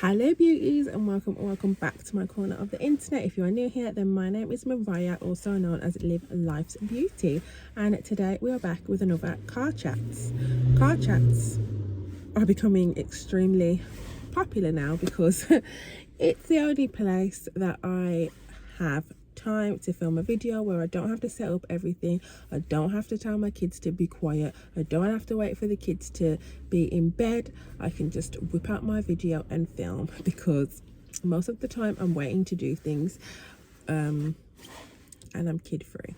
Hello beauties, and welcome back to my corner of the internet. If you are new here, then my name is Mariah, also known as Live Life's Beauty, and today we are back with another car chats. Car chats are becoming extremely popular now because it's the only place that I have time to film a video where I don't have to set up everything. I don't have to tell my kids to be quiet. I don't have to wait for the kids to be in bed. I can just whip out my video and film because most of the time I'm waiting to do things and I'm kid free.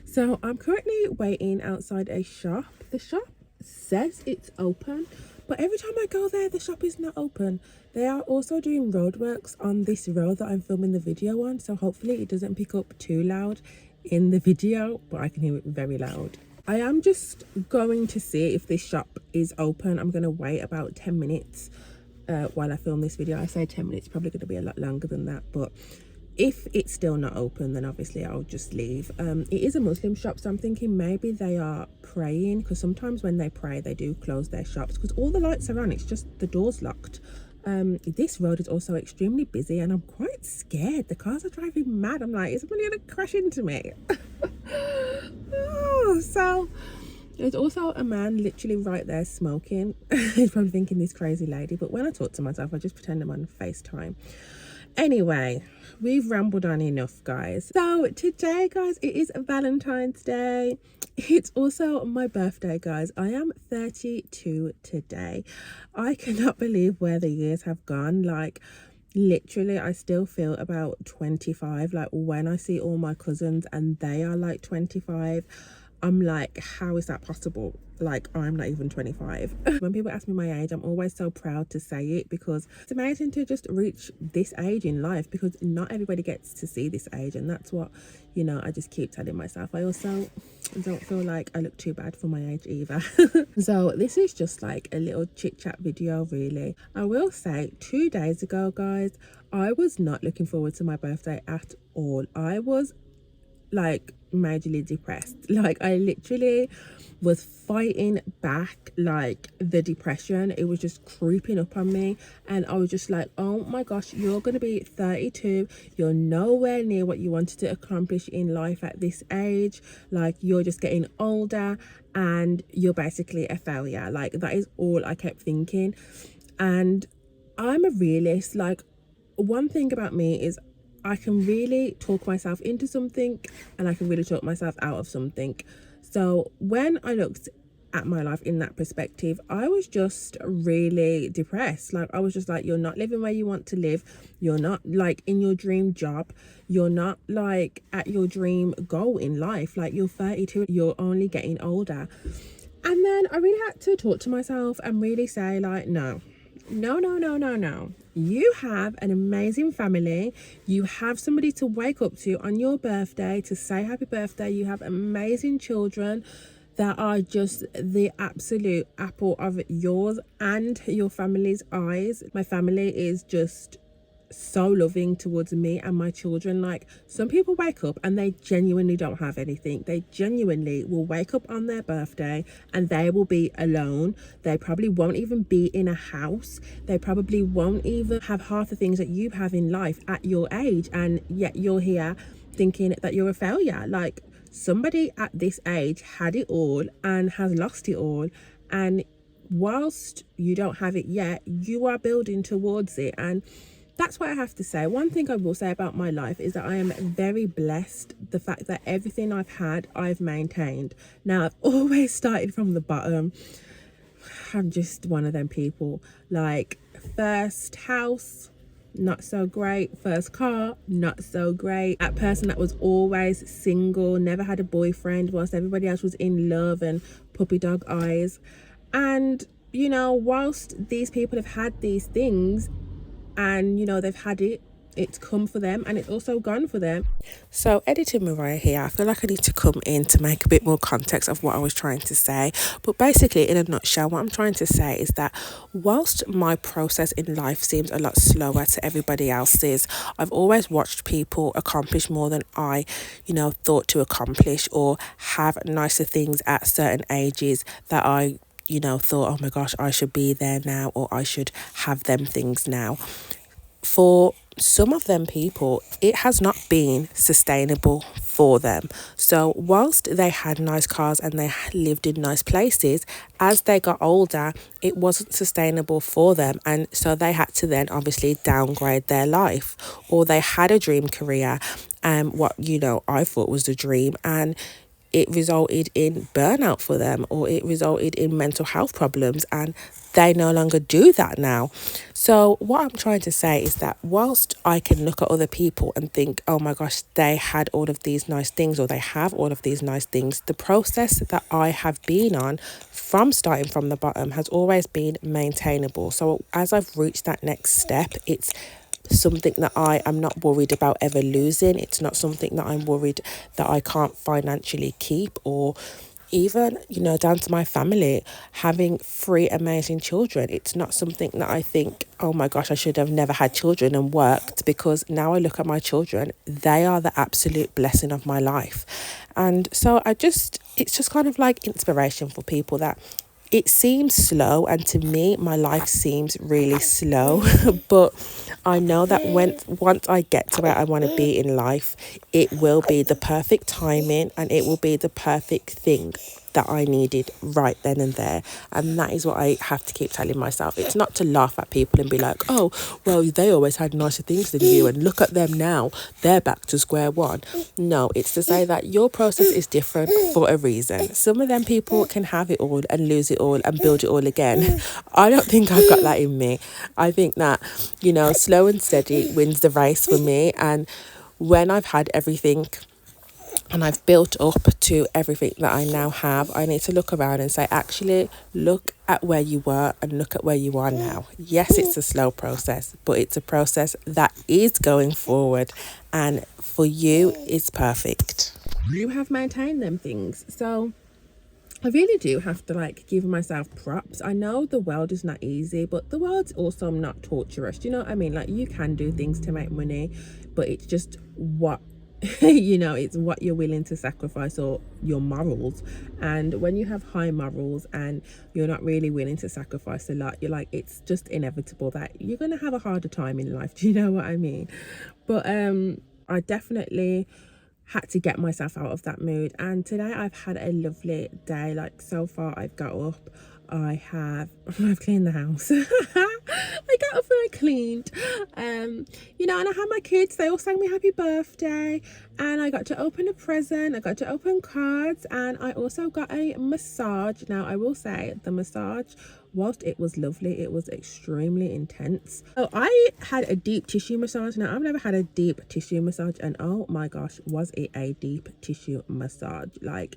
So I'm currently waiting outside a shop. The shop says it's open, but every time I go there, the shop is not open. They are also doing roadworks on this road that I'm filming the video on, so hopefully it doesn't pick up too loud in the video, but I can hear it very loud. I am just going to see if this shop is open. I'm going to wait about 10 minutes while I film this video. I say 10 minutes, probably going to be a lot longer than that, but if it's still not open, then obviously I'll just leave. It is a Muslim shop, so I'm thinking maybe they are praying, because sometimes when they pray they do close their shops because all the lights are on, it's just the door's locked. This road is also extremely busy and I'm quite scared. The cars are driving mad. I'm like, is somebody gonna crash into me? So there's also a man literally right there smoking. He's probably thinking this crazy lady, but when I talk to myself I just pretend I'm on FaceTime. Anyway, we've rambled on enough, guys. So today, guys, it is Valentine's Day. It's also my birthday, guys. I am 32 today. I cannot believe where the years have gone. Like, literally, I still feel about 25. Like, when I see all my cousins and they are like 25, I'm like, how is that possible? Like, I'm not even 25. When people ask me my age, I'm always so proud to say it because it's amazing to just reach this age in life, because not everybody gets to see this age, and that's what, you know, I just keep telling myself. I also don't feel like I look too bad for my age either. So this is just like a little chit chat video, really. I will say 2 days ago, guys, I was not looking forward to my birthday at all. I was like majorly depressed. Like, I literally was fighting back like the depression. It was just creeping up on me, and I was just like, oh my gosh, you're gonna be 32, you're nowhere near what you wanted to accomplish in life at this age. Like, you're just getting older and you're basically a failure. Like, that is all I kept thinking. And I'm a realist. Like, one thing about me is I can really talk myself into something and I can really talk myself out of something. So when I looked at my life in that perspective, I was just really depressed. Like, I was just like, you're not living where you want to live. You're not like in your dream job. You're not like at your dream goal in life. Like, you're 32, you're only getting older. And then I really had to talk to myself and really say, like, no. You have an amazing family. You have somebody to wake up to on your birthday to say happy birthday. You have amazing children that are just the absolute apple of yours and your family's eyes. My family is just so loving towards me and my children. Like, some people wake up and they genuinely don't have anything. They genuinely will wake up on their birthday and they will be alone. They probably won't even be in a house. They probably won't even have half the things that you have in life at your age, and yet you're here thinking that you're a failure. Like, somebody at this age had it all and has lost it all, and whilst you don't have it yet, you are building towards it. And that's what I have to say. One thing I will say about my life is that I am very blessed. The fact that everything I've had, I've maintained. Now, I've always started from the bottom. I'm just one of them people. Like, first house, not so great. First car, not so great. That person that was always single, never had a boyfriend, whilst everybody else was in love and puppy dog eyes. And, you know, whilst these people have had these things, and you know, they've had it, it's come for them and it's also gone for them. So, editing Mariah here, I feel like I need to come in to make a bit more context of what I was trying to say. But basically, in a nutshell, what I'm trying to say is that whilst my process in life seems a lot slower to everybody else's, I've always watched people accomplish more than I, you know, thought to accomplish, or have nicer things at certain ages that I you know, thought, oh my gosh, I should be there now, or I should have them things now. For some of them people, it has not been sustainable for them. So whilst they had nice cars and they lived in nice places, as they got older, it wasn't sustainable for them, and so they had to then obviously downgrade their life. Or they had a dream career, what, you know, I thought was the dream, and it resulted in burnout for them, or it resulted in mental health problems, and they no longer do that now. So what I'm trying to say is that whilst I can look at other people and think, oh my gosh, they had all of these nice things, or they have all of these nice things, the process that I have been on from starting from the bottom has always been maintainable. So as I've reached that next step, it's something that I am not worried about ever losing. It's not something that I'm worried that I can't financially keep, or even, you know, down to my family, having 3 amazing children. It's not something that I think, oh my gosh, I should have never had children and worked, because now I look at my children, they are the absolute blessing of my life. And so it's just kind of like inspiration for people that it seems slow, and to me my life seems really slow, but I know that once I get to where I want to be in life, it will be the perfect timing, and it will be the perfect thing that I needed right then and there. And that is what I have to keep telling myself. It's not to laugh at people and be like, oh, well, they always had nicer things than you, and look at them now, they're back to square one. No, it's to say that your process is different for a reason. Some of them people can have it all and lose it all and build it all again. I don't think I've got that in me. I think that, you know, slow and steady wins the race for me. And when I've had everything and I've built up to everything that I now have, I need to look around and say, actually, look at where you were and look at where you are now. Yes, it's a slow process, but it's a process that is going forward, and for you, it's perfect. You have maintained them things. So I really do have to like give myself props. I know the world is not easy, but the world's also not torturous. Do you know what I mean? Like, you can do things to make money, but it's just what you know, it's what you're willing to sacrifice, or your morals. And when you have high morals and you're not really willing to sacrifice a lot, you're like, it's just inevitable that you're gonna have a harder time in life. Do you know what I mean? But I definitely had to get myself out of that mood, and today I've had a lovely day. Like, so far I've got up, I've cleaned the house. I got up and I cleaned, you know, and I had my kids, they all sang me happy birthday, and I got to open a present, I got to open cards, and I also got a massage. Now I will say, the massage, whilst it was lovely, it was extremely intense. So I had a deep tissue massage. Now I've never had a deep tissue massage, and oh my gosh, was it a deep tissue massage. Like,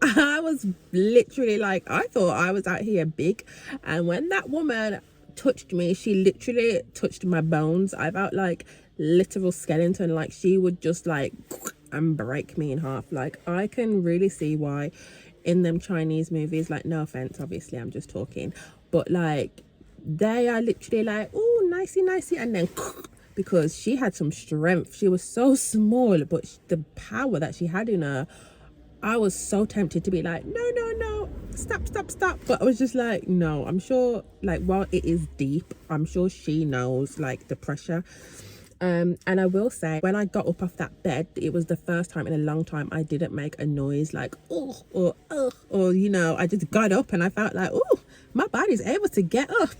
I was literally like, I thought I was out here big, and when that woman touched me, she literally touched my bones. I felt like literal skeleton. Like, she would just like and break me in half. Like, I can really see why in them Chinese movies, like, no offense, obviously I'm just talking, but like, they are literally like, oh, nicey nicey, and then because she had some strength. She was so small, but the power that she had in her, I was so tempted to be like, no, stop. But I was just like, no, I'm sure, like, while it is deep, I'm sure she knows, like, the pressure. And I will say, when I got up off that bed, it was the first time in a long time I didn't make a noise like, oh, or, you know, I just got up and I felt like, oh, my body's able to get up.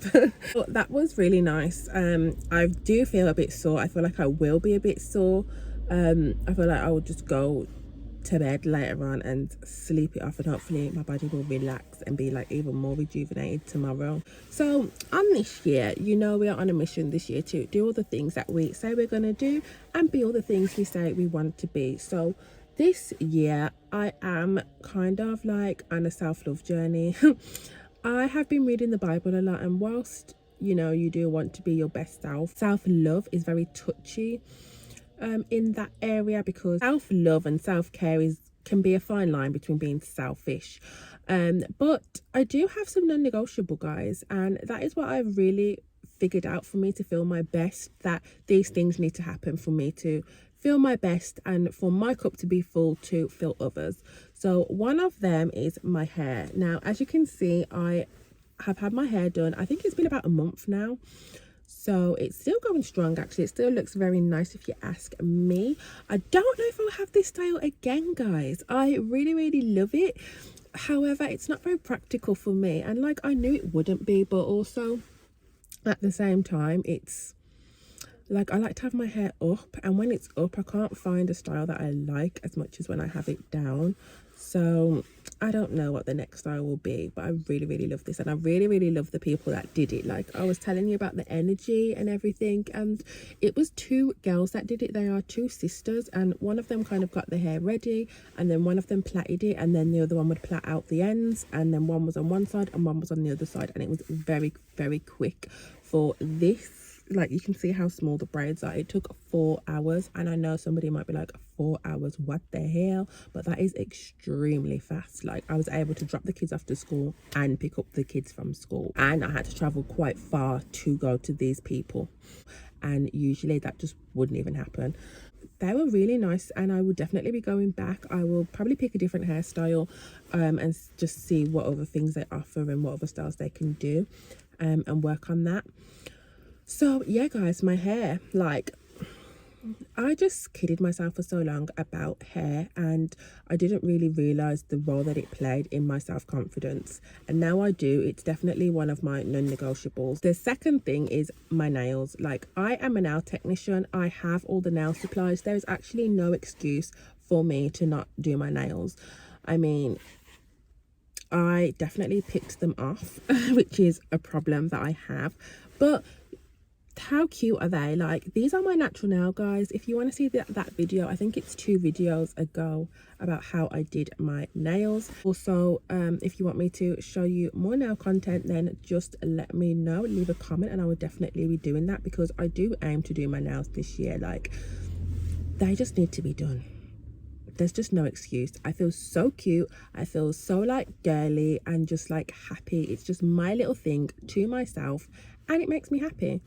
But that was really nice. I do feel a bit sore. I feel like I will be a bit sore. I feel like I will just go to bed later on and sleep it off, and hopefully my body will relax and be like even more rejuvenated tomorrow. So on this year, you know, we are on a mission this year to do all the things that we say we're gonna do and be all the things we say we want to be. So this year I am kind of like on a self-love journey. I have been reading the Bible a lot, and whilst, you know, you do want to be your best self-love is very touchy in that area, because self-love and self-care can be a fine line between being selfish, but I do have some non-negotiable, guys, and that is what I really figured out for me to feel my best that these things need to happen for me to feel my best and for my cup to be full to fill others. So one of them is my hair. Now, as you can see, I have had my hair done. I think it's been about a month now. So it's still going strong, actually. It still looks very nice if you ask me. I don't know if I'll have this style again, guys. I really, really love it. However, it's not very practical for me. And like, I knew it wouldn't be, but also at the same time, it's like, I like to have my hair up. And when it's up, I can't find a style that I like as much as when I have it down. So I don't know what the next style will be, but I really, really love this. And I really, really love the people that did it. Like I was telling you about the energy and everything. And it was two girls that did it. They are two sisters. And one of them kind of got the hair ready. And then one of them plaited it. And then the other one would plait out the ends. And then one was on one side and one was on the other side. And it was very, very quick for this. Like you can see how small the braids are. It took 4 hours, and I know somebody might be like, 4 hours, what the hell? But that is extremely fast. Like I was able to drop the kids off to school and pick up the kids from school, and I had to travel quite far to go to these people, and usually that just wouldn't even happen. They were really nice, and I will definitely be going back. I will probably pick a different hairstyle and just see what other things they offer and what other styles they can do, and work on that. So yeah, guys, my hair, like I just kidded myself for so long about hair, and I didn't really realize the role that it played in my self-confidence, and now I do. It's definitely one of my non-negotiables. The second thing is my nails. Like I am a nail technician. I have all the nail supplies. There is actually no excuse for me to not do my nails. I mean, I definitely picked them off which is a problem that I have, but how cute are they? Like these are my natural nail, guys. If you want to see that video, I think it's 2 videos ago about how I did my nails. Also, if you want me to show you more nail content, then just let me know, leave a comment, and I will definitely be doing that, because I do aim to do my nails this year. Like they just need to be done. There's just no excuse. I feel so cute. I feel so like girly and just like happy. It's just my little thing to myself, and it makes me happy.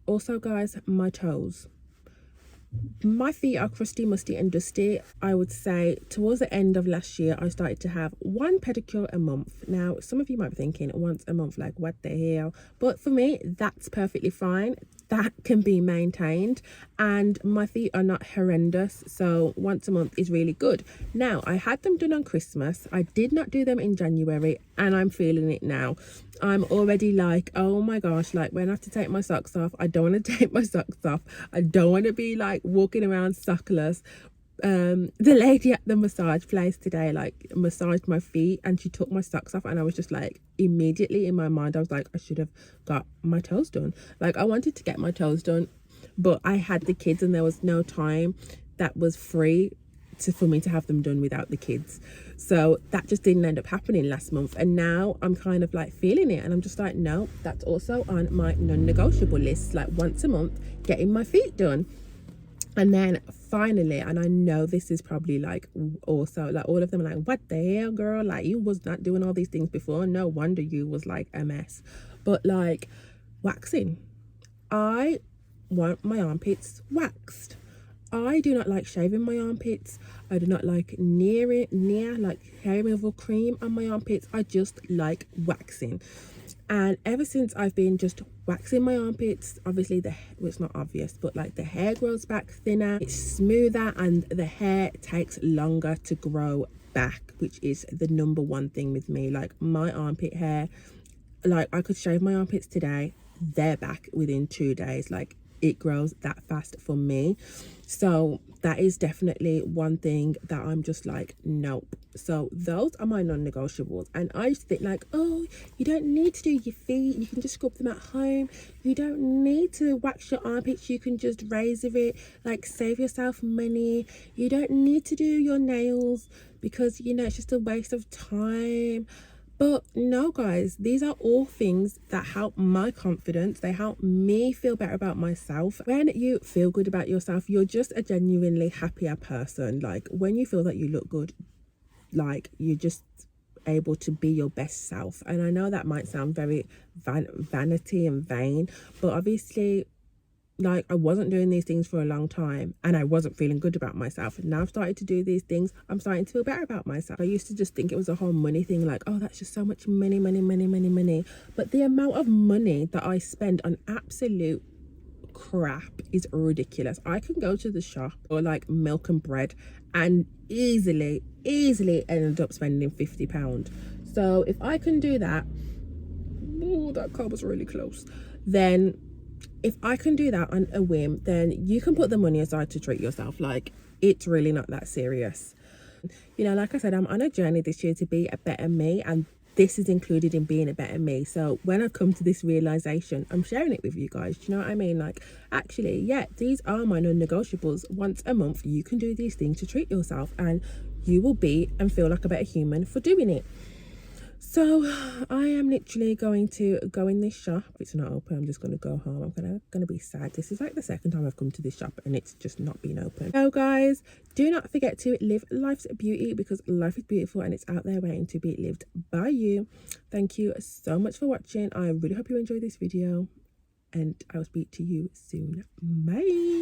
Also, guys, my toes. My feet are crusty, musty and dusty. I would say towards the end of last year, I started to have 1 pedicure a month. Now, some of you might be thinking once a month, like what the hell? But for me, that's perfectly fine. That can be maintained, and my feet are not horrendous, so once a month is really good. Now, I had them done on Christmas. I did not do them in January, and I'm feeling it now. I'm already like, oh my gosh, like when I have to take my socks off, I don't want to take my socks off. I don't want to be like walking around sockless. The lady at the massage place today like massaged my feet, and she took my socks off, and I was just like, immediately in my mind I was like, I should have got my toes done. Like I wanted to get my toes done, but I had the kids and there was no time that was free for me to have them done without the kids. So that just didn't end up happening last month, and now I'm kind of like feeling it, and I'm just like, no, that's also on my non-negotiable list, like once a month getting my feet done. And then finally, and I know this is probably like also like all of them are like, what the hell, girl? Like you was not doing all these things before. No wonder you was like a mess. But like waxing. I want my armpits waxed. I do not like shaving my armpits. I do not like near like hair removal cream on my armpits. I just like waxing. And ever since I've been just waxing my armpits, obviously it's not obvious, but like the hair grows back thinner, it's smoother, and the hair takes longer to grow back, which is the #1 thing with me. Like my armpit hair, like I could shave my armpits today, they're back within 2 days. Like it grows that fast for me. So that is definitely one thing that I'm just like, nope. So those are my non-negotiables. And I just think like, oh, you don't need to do your feet, you can just scrub them at home. You don't need to wax your armpits, you can just razor it. Like save yourself money. You don't need to do your nails because, you know, it's just a waste of time. But no, guys, these are all things that help my confidence. They help me feel better about myself. When you feel good about yourself, you're just a genuinely happier person. Like when you feel that you look good, like you just able to be your best self. And I know that might sound very vanity and vain, but obviously, like, I wasn't doing these things for a long time and I wasn't feeling good about myself. And now I've started to do these things, I'm starting to feel better about myself. I used to just think it was a whole money thing, like, oh, that's just so much money. But the amount of money that I spend on absolute crap is ridiculous. I can go to the shop or like milk and bread and easily end up spending £50. So if I can do that, oh, that car was really close, then if I can do that on a whim, then you can put the money aside to treat yourself. Like, it's really not that serious. You know, like I said, I'm on a journey this year to be a better me, and this is included in being a better me. So when I've come to this realization, I'm sharing it with you guys. Do you know what I mean? Like, actually, yeah, these are my non-negotiables. Once a month, you can do these things to treat yourself, and you will be and feel like a better human for doing it. So I am literally going to go in this shop. It's not open. I'm just going to go home. I'm gonna be sad. This is like the second time I've come to this shop and it's just not been open. So guys, do not forget to live life's beauty, because life is beautiful and it's out there waiting to be lived by you. Thank you so much for watching. I really hope you enjoyed this video, and I will speak to you soon. Bye.